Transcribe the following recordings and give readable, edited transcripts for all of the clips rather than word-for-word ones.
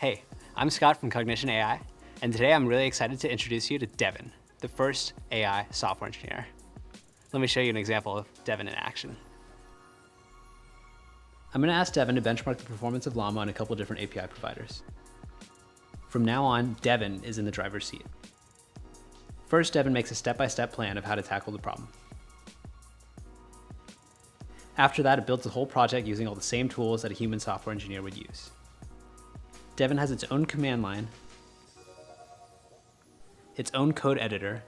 Hey, I'm Scott from CogniHive.AI, and today I'm really excited to introduce you to Devin, the first AI software engineer. Let me show you an example of Devin in action. I'm going to ask Devin to benchmark the performance of Llama on a couple different API providers. From now on, Devin is in the driver's seat. First, Devin makes a step-by-step plan of how to tackle the problem. After that, it builds the whole project using all the same tools that a human software engineer would use. Devin has its own command line, its own code editor,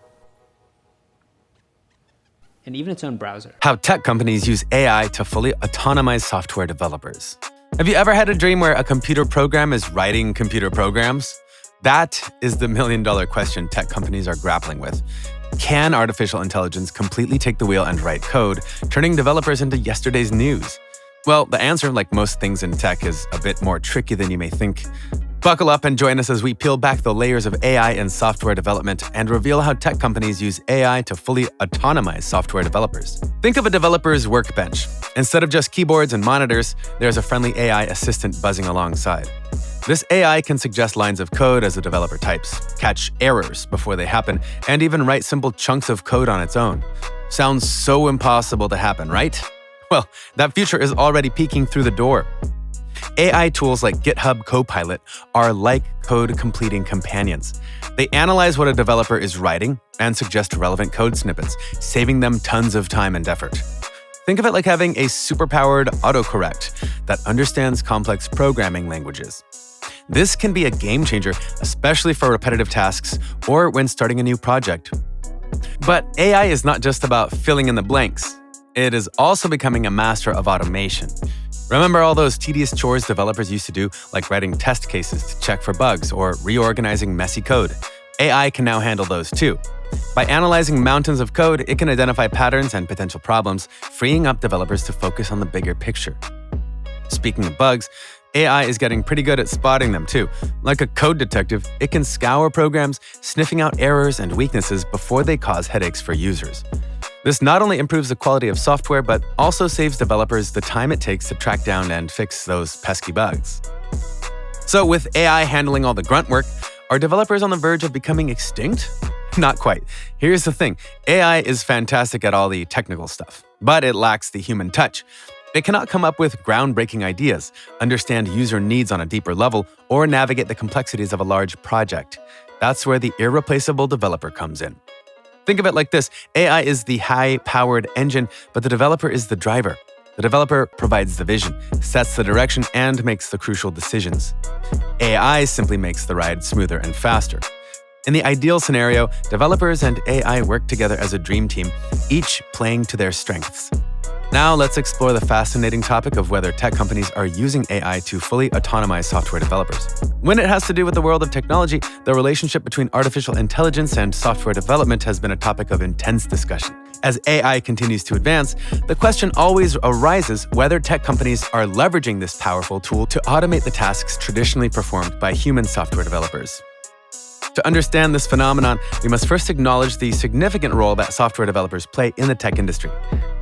and even its own browser. How tech companies use AI to fully autonomize software developers. Have you ever had a dream where a computer program is writing computer programs? That is the million-dollar question tech companies are grappling with. Can artificial intelligence completely take the wheel and write code, turning developers into yesterday's news? Well, the answer, like most things in tech, is a bit more tricky than you may think. Buckle up and join us as we peel back the layers of AI in software development and reveal how tech companies use AI to fully autonomize software developers. Think of a developer's workbench. Instead of just keyboards and monitors, there's a friendly AI assistant buzzing alongside. This AI can suggest lines of code as the developer types, catch errors before they happen, and even write simple chunks of code on its own. Sounds so impossible to happen, right? Well, that future is already peeking through the door. AI tools like GitHub Copilot are like code-completing companions. They analyze what a developer is writing and suggest relevant code snippets, saving them tons of time and effort. Think of it like having a superpowered autocorrect that understands complex programming languages. This can be a game changer, especially for repetitive tasks or when starting a new project. But AI is not just about filling in the blanks. It is also becoming a master of automation. Remember all those tedious chores developers used to do, like writing test cases to check for bugs or reorganizing messy code? AI can now handle those too. By analyzing mountains of code, it can identify patterns and potential problems, freeing up developers to focus on the bigger picture. Speaking of bugs, AI is getting pretty good at spotting them too. Like a code detective, it can scour programs, sniffing out errors and weaknesses before they cause headaches for users. This not only improves the quality of software, but also saves developers the time it takes to track down and fix those pesky bugs. So with AI handling all the grunt work, are developers on the verge of becoming extinct? Not quite. Here's the thing. AI is fantastic at all the technical stuff, but it lacks the human touch. It cannot come up with groundbreaking ideas, understand user needs on a deeper level, or navigate the complexities of a large project. That's where the irreplaceable developer comes in. Think of it like this. AI is the high-powered engine, but the developer is the driver. The developer provides the vision, sets the direction, and makes the crucial decisions. AI simply makes the ride smoother and faster. In the ideal scenario, developers and AI work together as a dream team, each playing to their strengths. Now let's explore the fascinating topic of whether tech companies are using AI to fully autonomize software developers. When it has to do with the world of technology, the relationship between artificial intelligence and software development has been a topic of intense discussion. As AI continues to advance, the question always arises whether tech companies are leveraging this powerful tool to automate the tasks traditionally performed by human software developers. To understand this phenomenon, we must first acknowledge the significant role that software developers play in the tech industry.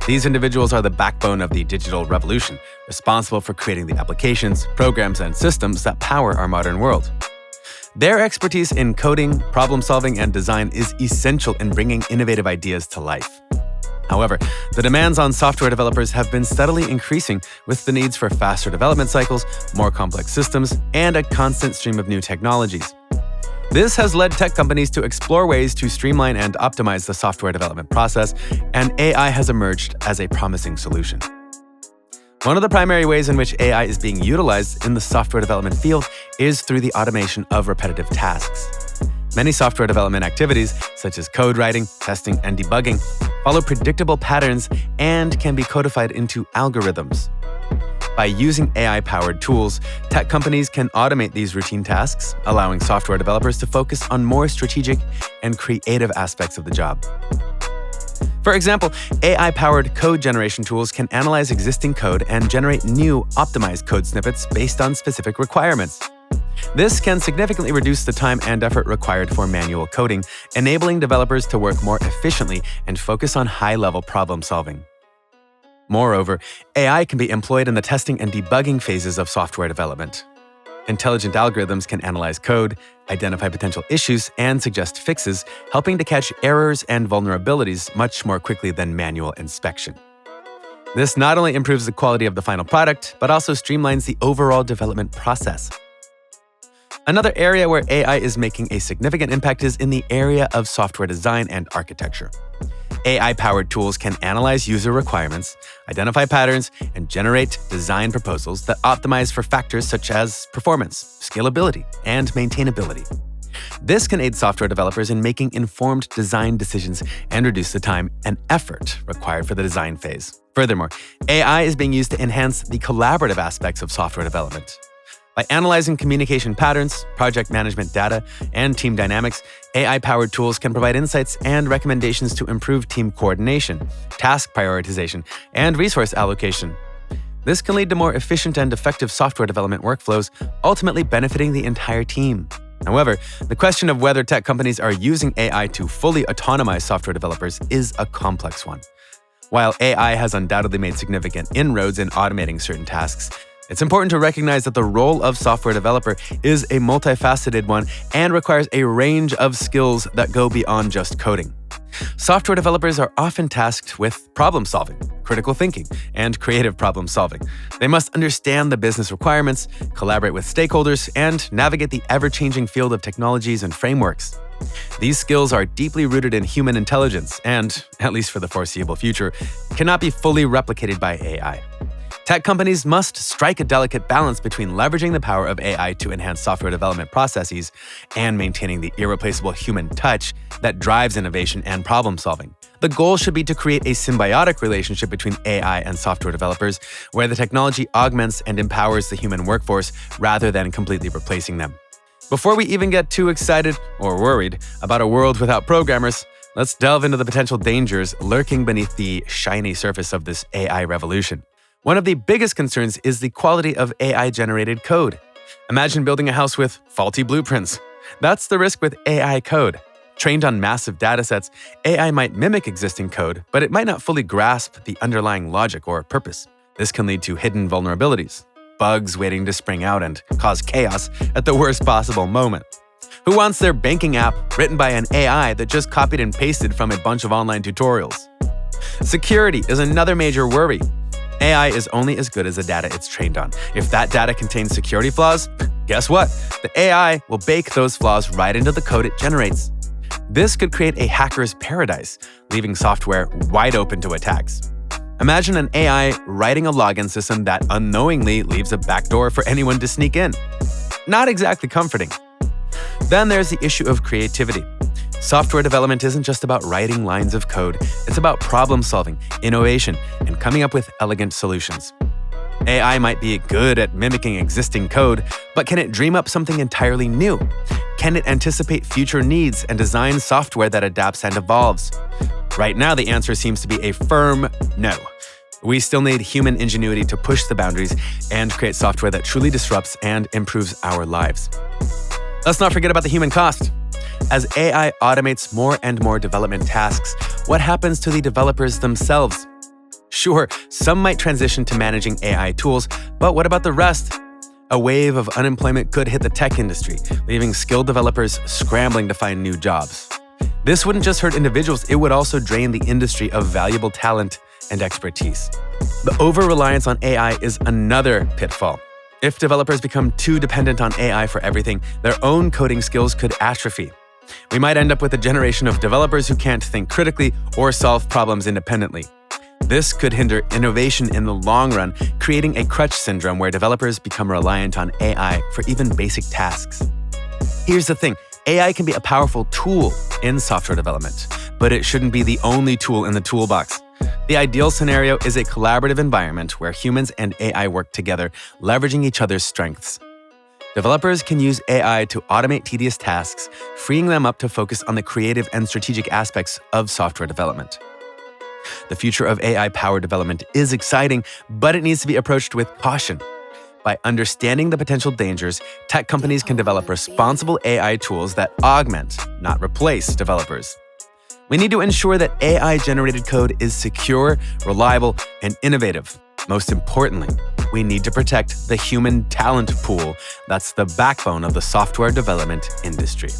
These individuals are the backbone of the digital revolution, responsible for creating the applications, programs, and systems that power our modern world. Their expertise in coding, problem-solving, and design is essential in bringing innovative ideas to life. However, the demands on software developers have been steadily increasing with the needs for faster development cycles, more complex systems, and a constant stream of new technologies. This has led tech companies to explore ways to streamline and optimize the software development process, and AI has emerged as a promising solution. One of the primary ways in which AI is being utilized in the software development field is through the automation of repetitive tasks. Many software development activities, such as code writing, testing, and debugging, follow predictable patterns and can be codified into algorithms. By using AI-powered tools, tech companies can automate these routine tasks, allowing software developers to focus on more strategic and creative aspects of the job. For example, AI-powered code generation tools can analyze existing code and generate new, optimized code snippets based on specific requirements. This can significantly reduce the time and effort required for manual coding, enabling developers to work more efficiently and focus on high-level problem-solving. Moreover, AI can be employed in the testing and debugging phases of software development. Intelligent algorithms can analyze code, identify potential issues, and suggest fixes, helping to catch errors and vulnerabilities much more quickly than manual inspection. This not only improves the quality of the final product, but also streamlines the overall development process. Another area where AI is making a significant impact is in the area of software design and architecture. AI-powered tools can analyze user requirements, identify patterns, and generate design proposals that optimize for factors such as performance, scalability, and maintainability. This can aid software developers in making informed design decisions and reduce the time and effort required for the design phase. Furthermore, AI is being used to enhance the collaborative aspects of software development. By analyzing communication patterns, project management data, and team dynamics, AI-powered tools can provide insights and recommendations to improve team coordination, task prioritization, and resource allocation. This can lead to more efficient and effective software development workflows, ultimately benefiting the entire team. However, the question of whether tech companies are using AI to fully autonomize software developers is a complex one. While AI has undoubtedly made significant inroads in automating certain tasks, it's important to recognize that the role of software developer is a multifaceted one and requires a range of skills that go beyond just coding. Software developers are often tasked with problem solving, critical thinking, and creative problem solving. They must understand the business requirements, collaborate with stakeholders, and navigate the ever-changing field of technologies and frameworks. These skills are deeply rooted in human intelligence and, at least for the foreseeable future, cannot be fully replicated by AI. Tech companies must strike a delicate balance between leveraging the power of AI to enhance software development processes and maintaining the irreplaceable human touch that drives innovation and problem solving. The goal should be to create a symbiotic relationship between AI and software developers, where the technology augments and empowers the human workforce rather than completely replacing them. Before we even get too excited or worried about a world without programmers, let's delve into the potential dangers lurking beneath the shiny surface of this AI revolution. One of the biggest concerns is the quality of AI-generated code. Imagine building a house with faulty blueprints. That's the risk with AI code. Trained on massive datasets, AI might mimic existing code, but it might not fully grasp the underlying logic or purpose. This can lead to hidden vulnerabilities, bugs waiting to spring out and cause chaos at the worst possible moment. Who wants their banking app written by an AI that just copied and pasted from a bunch of online tutorials? Security is another major worry. AI is only as good as the data it's trained on. If that data contains security flaws, guess what? The AI will bake those flaws right into the code it generates. This could create a hacker's paradise, leaving software wide open to attacks. Imagine an AI writing a login system that unknowingly leaves a backdoor for anyone to sneak in. Not exactly comforting. Then there's the issue of creativity. Software development isn't just about writing lines of code, it's about problem solving, innovation, and coming up with elegant solutions. AI might be good at mimicking existing code, but can it dream up something entirely new? Can it anticipate future needs and design software that adapts and evolves? Right now, the answer seems to be a firm no. We still need human ingenuity to push the boundaries and create software that truly disrupts and improves our lives. Let's not forget about the human cost. As AI automates more and more development tasks, what happens to the developers themselves? Sure, some might transition to managing AI tools, but what about the rest? A wave of unemployment could hit the tech industry, leaving skilled developers scrambling to find new jobs. This wouldn't just hurt individuals, it would also drain the industry of valuable talent and expertise. The over-reliance on AI is another pitfall. If developers become too dependent on AI for everything, their own coding skills could atrophy. We might end up with a generation of developers who can't think critically or solve problems independently. This could hinder innovation in the long run, creating a crutch syndrome where developers become reliant on AI for even basic tasks. Here's the thing, AI can be a powerful tool in software development, but it shouldn't be the only tool in the toolbox. The ideal scenario is a collaborative environment where humans and AI work together, leveraging each other's strengths. Developers can use AI to automate tedious tasks, freeing them up to focus on the creative and strategic aspects of software development. The future of AI-powered development is exciting, but it needs to be approached with caution. By understanding the potential dangers, tech companies can develop responsible AI tools that augment, not replace, developers. We need to ensure that AI-generated code is secure, reliable, and innovative. Most importantly, we need to protect the human talent pool that's the backbone of the software development industry.